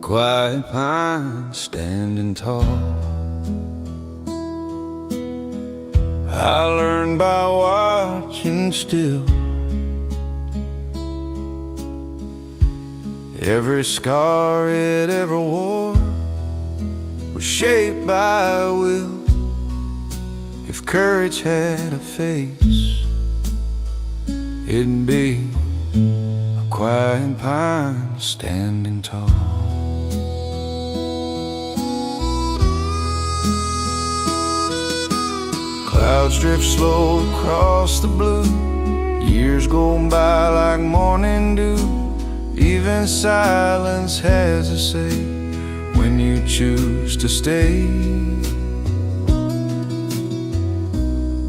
quiet pine standing tall. I learned by watching still. Every scar it ever wore was shaped by a will. If courage had a face, it'd be a quiet pine standing tall. Clouds drift slow across the blue. Years go by like morning dew. Even silence has a say when you choose to stay.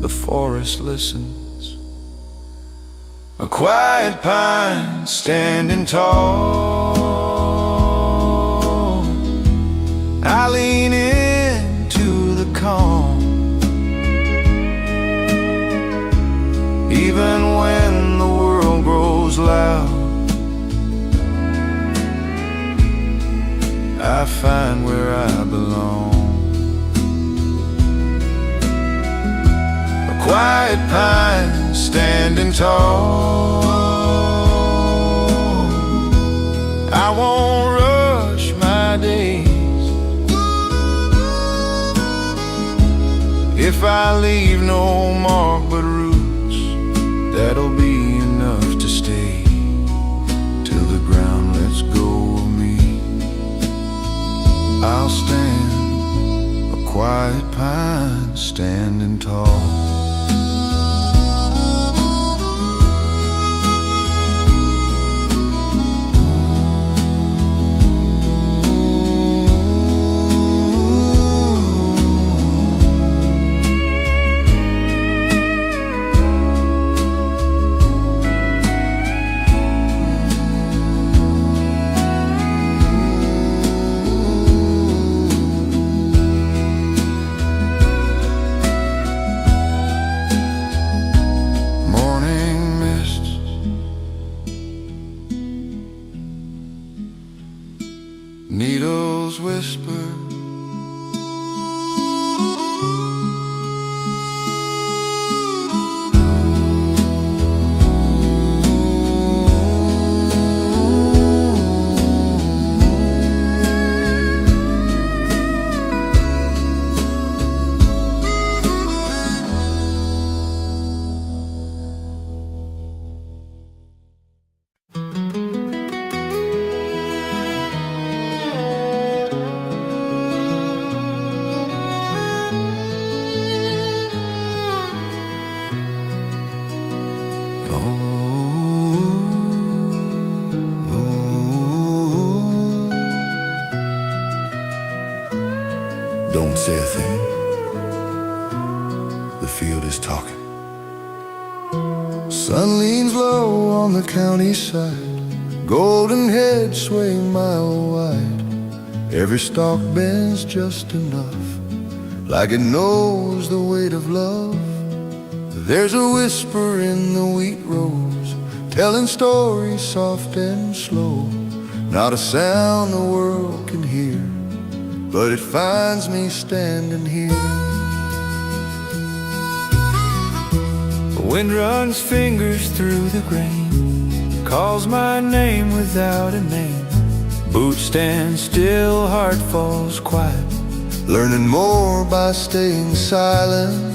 The forest listens, a quiet pine standing tall. I lean into the calm, even when the world grows loud. I find where I belong. A quiet pine standing tall. I won't rush my days. If I leave no mark but roots, that'll be enough to stay till the ground lets go of me. I'll stand, a quiet pine standing tall. Needles whisper, don't say a thing. The field is talking. Sun leans low on the county side. Golden head sway mile wide. Every stalk bends just enough, like it knows the weight of love. There's a whisper in the wheat rows, telling stories soft and slow. Not a sound the world can hear, but it finds me standing here. The wind runs fingers through the grain, calls my name without a name. Boots stand still, heart falls quiet, learning more by staying silent.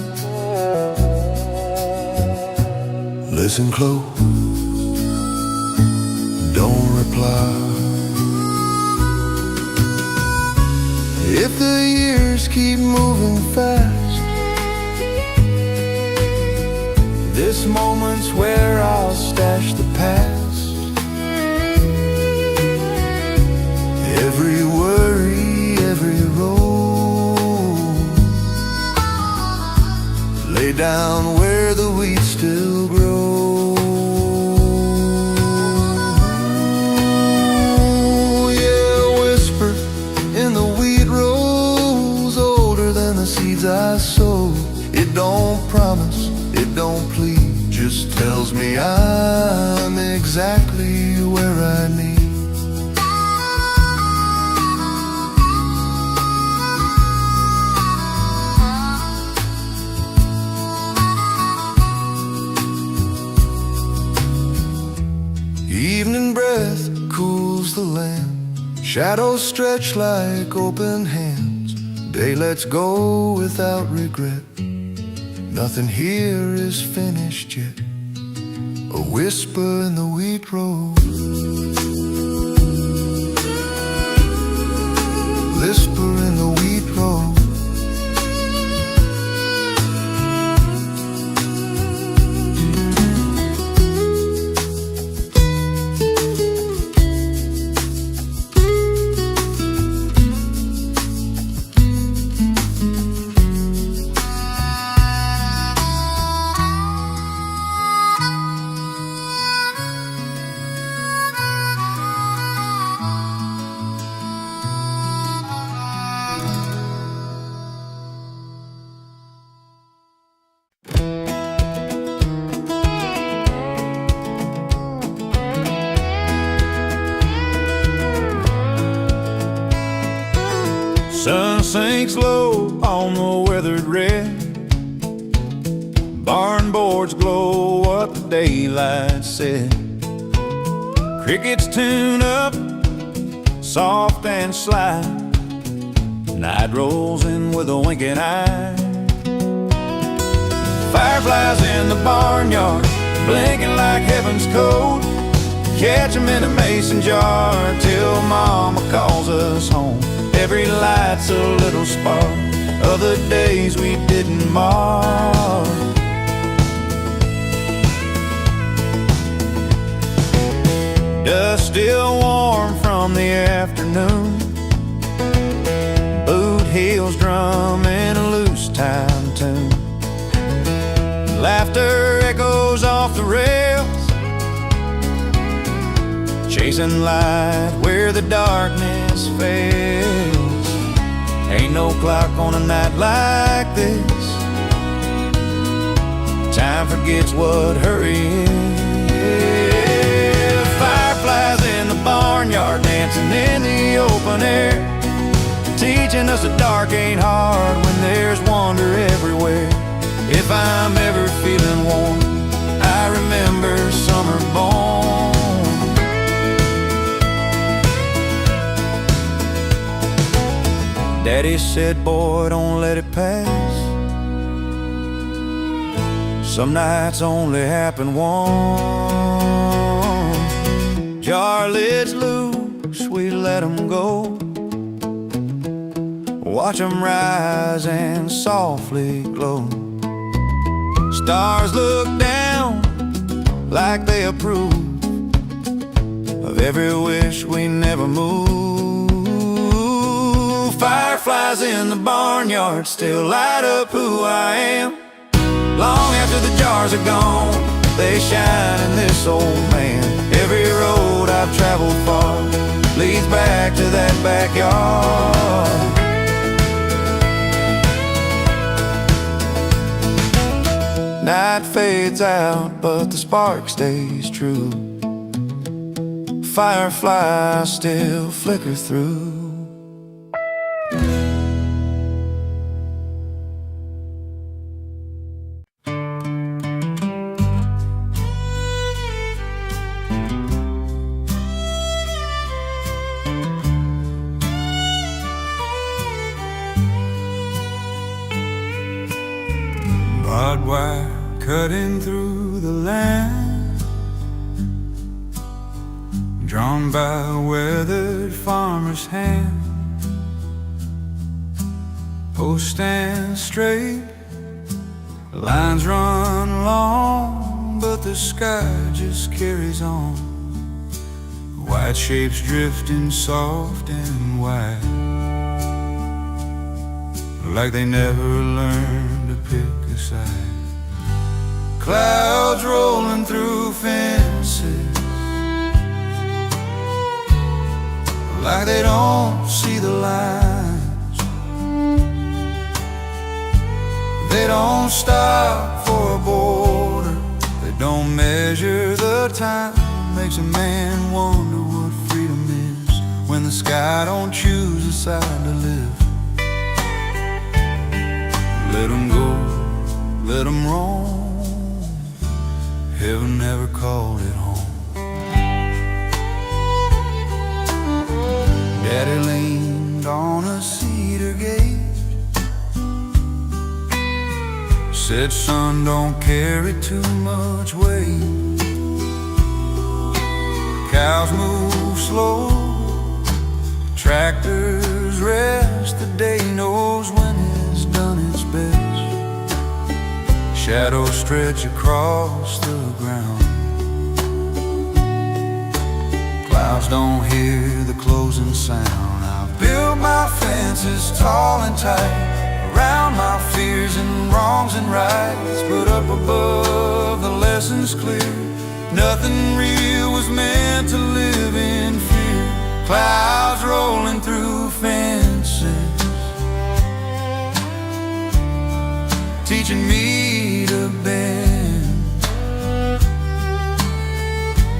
Listen close, don't reply. If the years keep moving fast, this moment's where I'll stash the past. Every worry, every road, lay down where the wheat still grows. I sow. It don't promise, it don't plead, just tells me I'm exactly where I need. Evening breath cools the land. Shadows stretch like open hands. Day lets go without regret. Nothing here is finished yet. A whisper in the wheat row. Whisper in the wheat row. Sun sinks low on the weathered red. Barn boards glow what the daylight said. Crickets tune up, soft and sly. Night rolls in with a winking eye. Fireflies in the barnyard, blinking like heaven's code. Catch 'em in a mason jar till Mama calls us home. Every light's a little spark of the days we didn't mark. Dust still warm from the afternoon. Boot heels drumming a loose time tune. Laughter echoes off the rails, chasing light where the darkness fails. Ain't no clock on a night like this. Time forgets what hurry is. Fireflies in the barnyard, dancing in the open air, teaching us the dark ain't hard when there's wonder everywhere. If I'm ever feeling warm, I remember summer born. Daddy said, boy, don't let it pass. Some nights only happen once. Jar lids loose, we let 'em go. Watch 'em rise and softly glow. Stars look down like they approve of every wish we never moved. Fireflies in the barnyard still light up who I am. Long after the jars are gone, they shine in this old man. Every road I've traveled far leads back to that backyard. Night fades out, but the spark stays true. Fireflies still flicker through. Barbed wire cutting through the land, drawn by a weathered farmer's hand. Post stand straight, lines run long, but the sky just carries on. White shapes drifting soft and wide, like they never learned to pick a side. Clouds rolling through fences, like they don't see the lines. They don't stop for a border, they don't measure the time. Makes a man wonder what freedom is when the sky don't choose a side to live. Let 'em go, let 'em roam. Heaven never called it home. Daddy leaned on a cedar gate, said, son, don't carry too much weight. Cows move slow, tractors rest, the day knows when it's done its best. Shadows stretch across the ground, clouds don't hear the closing sound. I've built my fences tall and tight around my fears and wrongs and rights, but up above the lessons clear, nothing real was meant to live in fear. Clouds rolling through fences, teaching me to bend.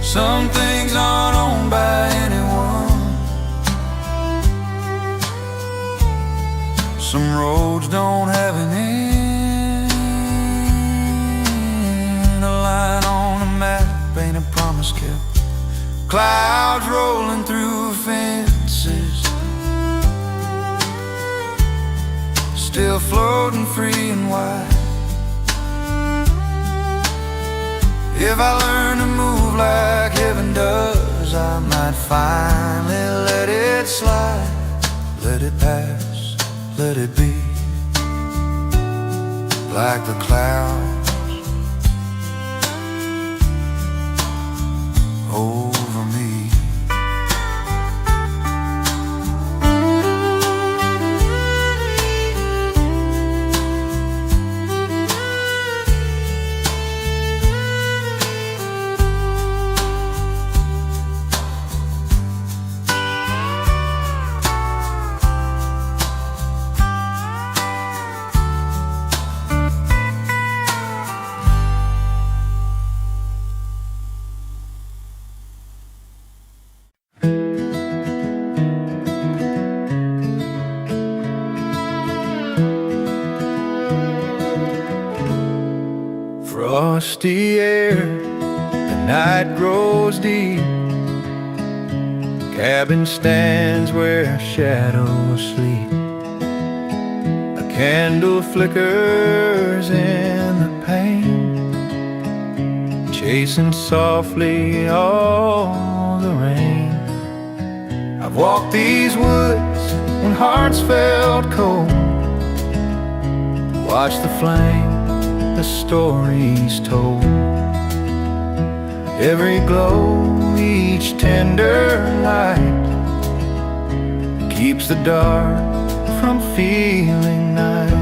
Some things aren't owned by anyone, some roads don't have an end. A line on a map ain't a promise kept. Clouds rolling through fences, still floating free and wide. If I learn to move like heaven does, I might finally let it slide, let it pass, let it be, like the clouds over me. Frosty air, the night grows deep. Cabin stands where shadows sleep. A candle flickers in the pane, chasing softly all the rain. I've walked these woods when hearts felt cold, watched the flame, the stories told. Every glow, each tender light keeps the dark from feeling night.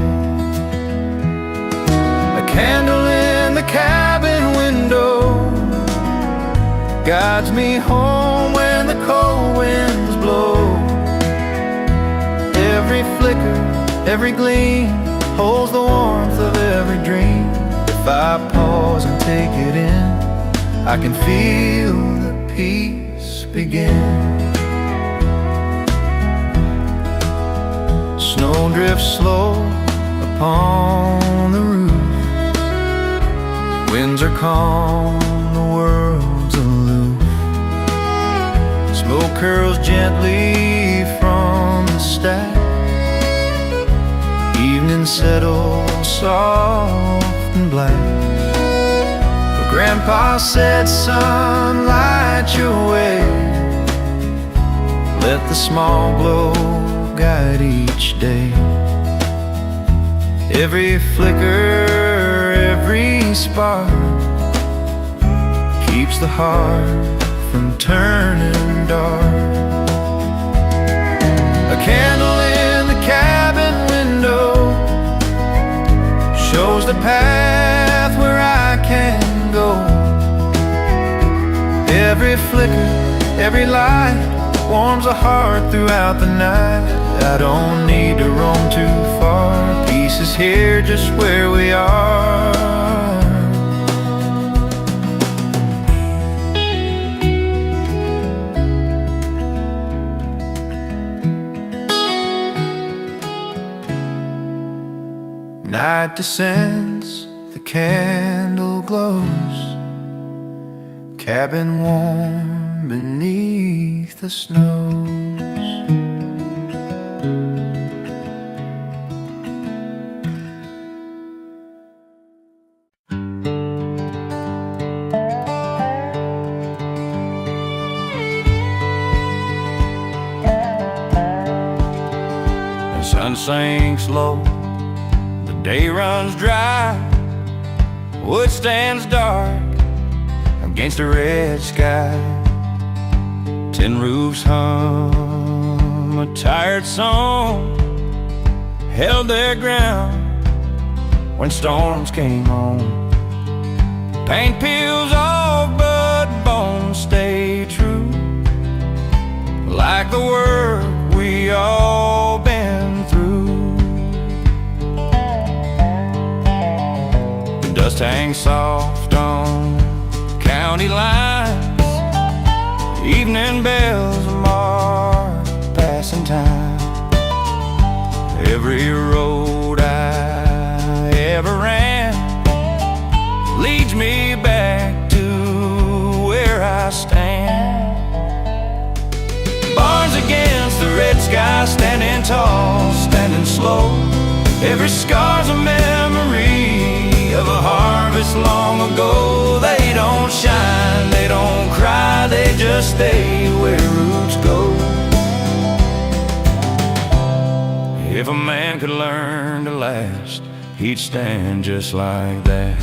A candle in the cabin window guides me home when the cold winds blow. Every flicker, every gleam holds the warmth of every dream. If I pause and take it in, I can feel the peace begin. Snow drifts slow upon the roof, winds are calm, the world's aloof. Smoke curls gently from the stack, evening settles soft and black. But Grandpa said, son, light your way, let the small glow guide each day. Every flicker, every spark keeps the heart from turning dark. A candle in the cabin window shows the path where I can go. Every flicker, every light warms a heart throughout the night. I don't need to roam too far, peace is here just where we are. Night descends, the candle glows, cabin warm beneath the snows. sun sinks low, the day runs dry, wood stands dark against a red sky. Tin roofs hum a tired song, held their ground when storms came on. Paint peels off but bones stay true, like the work we all been through. The dust hangs soft on county lines, evening bells mark passing time. Every road I ever ran leads me back to where I stand. Barns against the red sky, standing tall, standing slow. Every scar's a memory of a harvest long ago. They don't shine, they don't cry, they just stay where roots go. If a man could learn to last, he'd stand just like that.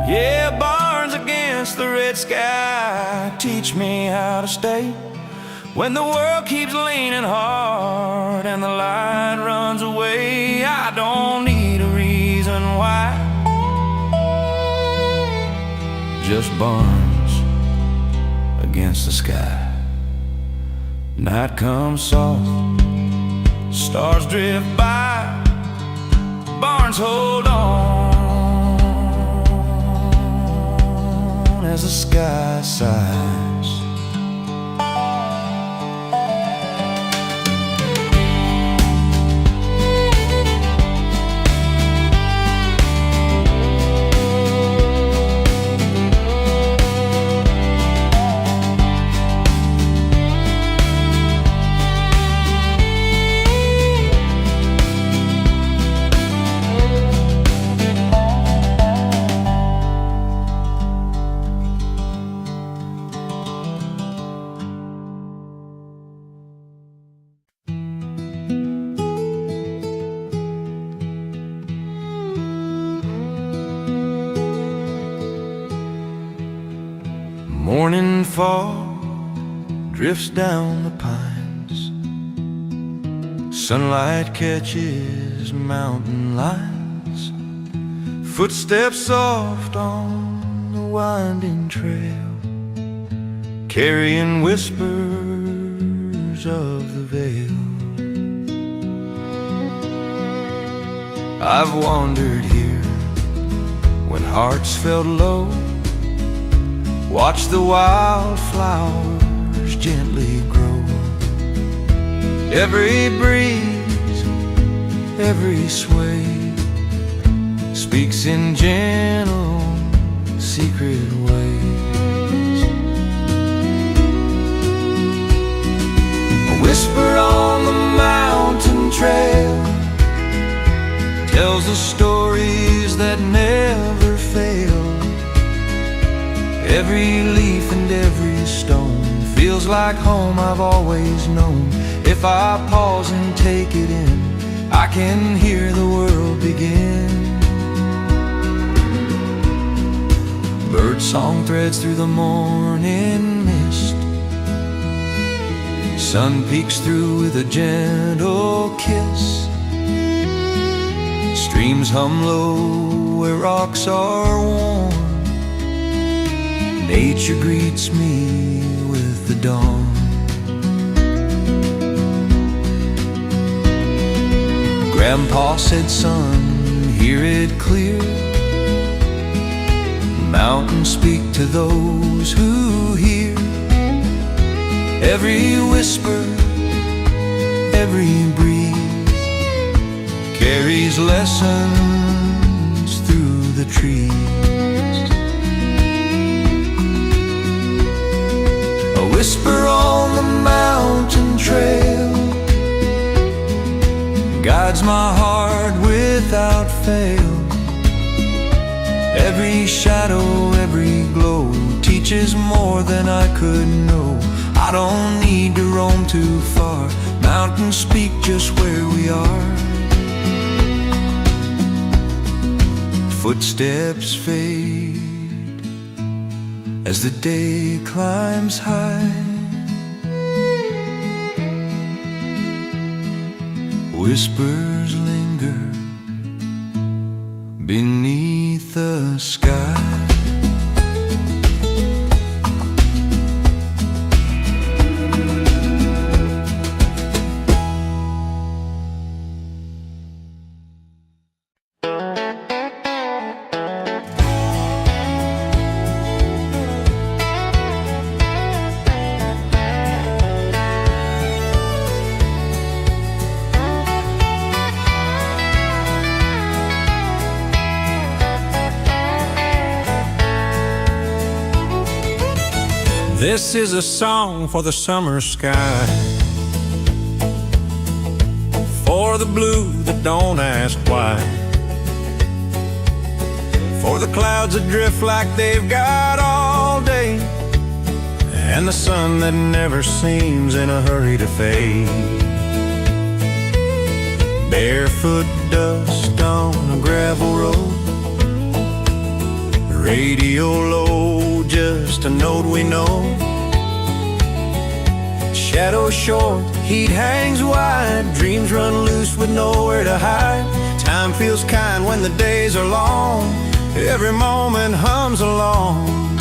Yeah, barns against the red sky teach me how to stay when the world keeps leaning hard and the light runs away. I don't need a reason why, just barns against the sky. Night comes soft, stars drift by, barns hold on as the sky sighs. Morning fog drifts down the pines, sunlight catches mountain lines, footsteps soft on the winding trail, carrying whispers of the vale. I've wandered here when hearts felt low, watch the wildflowers gently grow. Every breeze, every sway speaks in gentle, secret ways. A whisper on the mountain trail tells the stories that never fail. Every leaf and every stone feels like home I've always known. If I pause and take it in, I can hear the world begin. Birdsong threads through the morning mist, sun peeks through with a gentle kiss. Streams hum low where rocks are warm, nature greets me with the dawn. Grandpa said, son, hear it clear. Mountains speak to those who hear. Every whisper, every breeze carries lessons through the trees. A whisper on the guides my heart without fail. Every shadow, every glow teaches more than I could know. I don't need to roam too far, mountains speak just where we are. Footsteps fade as the day climbs high. Whispers linger beneath the sky. This is a song for the summer sky, for the blue that don't ask why, for the clouds that drift like they've got all day, and the sun that never seems in a hurry to fade. Barefoot dust on a gravel road, radio low, just a note we know. Shadows short, heat hangs wide, dreams run loose with nowhere to hide. Time feels kind when the days are long, every moment hums along.